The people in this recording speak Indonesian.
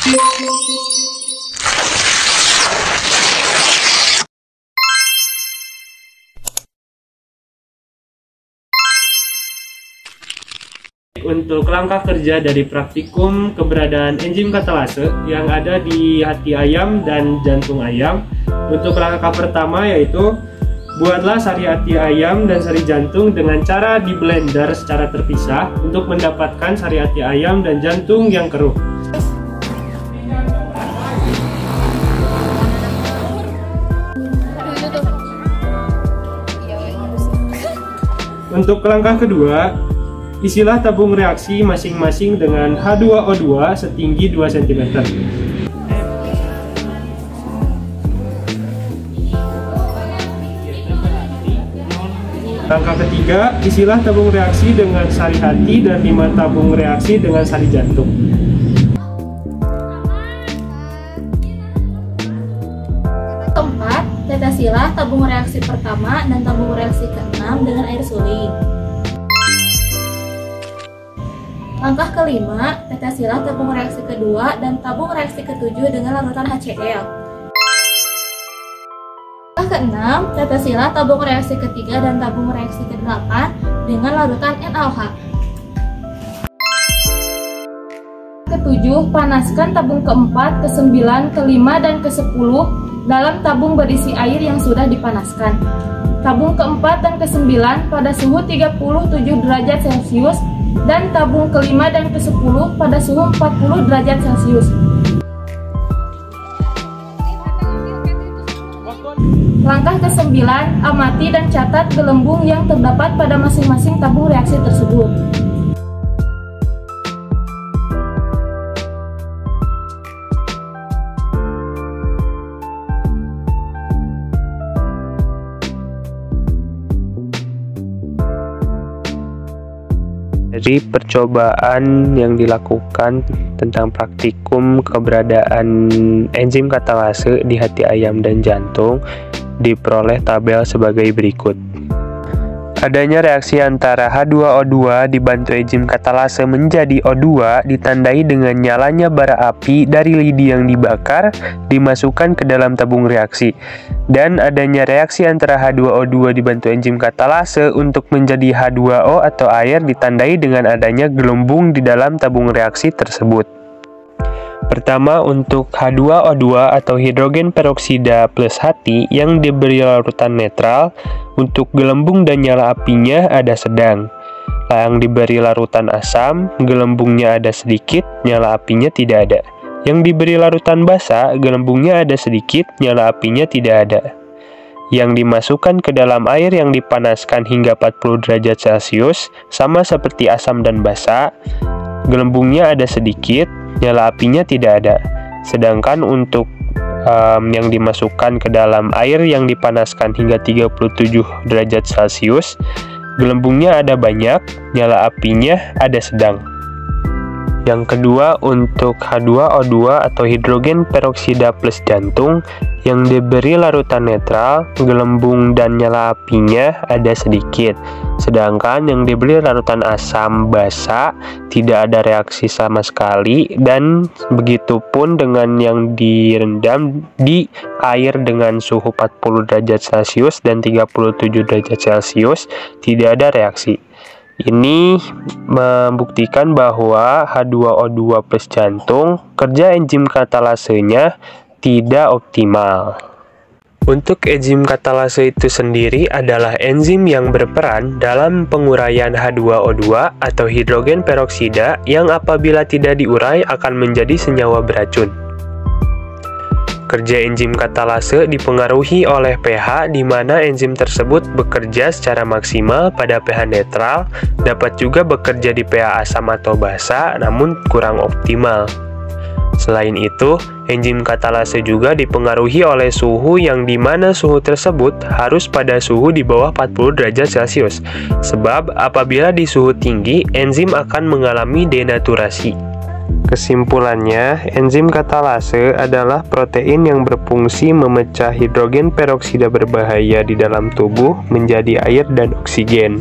Untuk langkah kerja dari praktikum keberadaan enzim katalase yang ada di hati ayam dan jantung ayam. Untuk langkah pertama yaitu buatlah sari hati ayam dan sari jantung dengan cara di blender secara terpisah untuk mendapatkan sari hati ayam dan jantung yang keruh. Untuk langkah kedua, isilah tabung reaksi masing-masing dengan H2O2 setinggi 2 cm. Langkah ketiga, isilah tabung reaksi dengan sari hati dan 5 tabung reaksi dengan sari jantung. Keempat, tetesilah tabung reaksi pertama dan tabung reaksi ke-6 dengan air suling. Langkah kelima, tetesilah tabung reaksi kedua dan tabung reaksi ke-7 dengan larutan HCl. Langkah ke-6, tetesilah tabung reaksi ketiga dan tabung reaksi ke-8 dengan larutan NaOH. Ke-7, panaskan tabung ke-4, ke-9, ke-5, dan ke-10 dalam tabung berisi air yang sudah dipanaskan. Tabung ke-4 dan ke-9 pada suhu 37 derajat Celcius dan tabung ke-5 dan ke-10 pada suhu 40 derajat Celcius. Langkah ke-9, amati dan catat gelembung yang terdapat pada masing-masing tabung reaksi tersebut. Dari percobaan yang dilakukan tentang praktikum keberadaan enzim katalase di hati ayam dan jantung, diperoleh tabel sebagai berikut. Adanya reaksi antara H2O2 dibantu enzim katalase menjadi O2 ditandai dengan nyalanya bara api dari lidi yang dibakar dimasukkan ke dalam tabung reaksi. Dan adanya reaksi antara H2O2 dibantu enzim katalase untuk menjadi H2O atau air ditandai dengan adanya gelembung di dalam tabung reaksi tersebut. Pertama, untuk H2O2 atau hidrogen peroksida plus hati yang diberi larutan netral, untuk gelembung dan nyala apinya ada sedang. Yang diberi larutan asam, gelembungnya ada sedikit, nyala apinya tidak ada. Yang diberi larutan basa, gelembungnya ada sedikit, nyala apinya tidak ada. Yang dimasukkan ke dalam air yang dipanaskan hingga 40 derajat Celcius, sama seperti asam dan basa, gelembungnya ada sedikit, nyala apinya tidak ada. Sedangkan untuk yang dimasukkan ke dalam air yang dipanaskan hingga 37 derajat Celcius, gelembungnya ada banyak, nyala apinya ada sedang. Yang kedua, untuk H2O2 atau hidrogen peroksida plus jantung yang diberi larutan netral, gelembung dan nyala apinya ada sedikit. Sedangkan yang diberi larutan asam basa tidak ada reaksi sama sekali, dan begitupun dengan yang direndam di air dengan suhu 40 derajat Celcius dan 37 derajat Celcius tidak ada reaksi. Ini membuktikan bahwa H2O2 plus jantung, kerja enzim katalasenya tidak optimal. Untuk enzim katalase itu sendiri adalah enzim yang berperan dalam penguraian H2O2 atau hidrogen peroksida yang apabila tidak diurai akan menjadi senyawa beracun. Kerja enzim katalase dipengaruhi oleh pH di mana enzim tersebut bekerja secara maksimal pada pH netral, dapat juga bekerja di pH asam atau basa namun kurang optimal. Selain itu, enzim katalase juga dipengaruhi oleh suhu yang di mana suhu tersebut harus pada suhu di bawah 40 derajat Celcius. Sebab apabila di suhu tinggi, enzim akan mengalami denaturasi. Kesimpulannya, enzim katalase adalah protein yang berfungsi memecah hidrogen peroksida berbahaya di dalam tubuh menjadi air dan oksigen.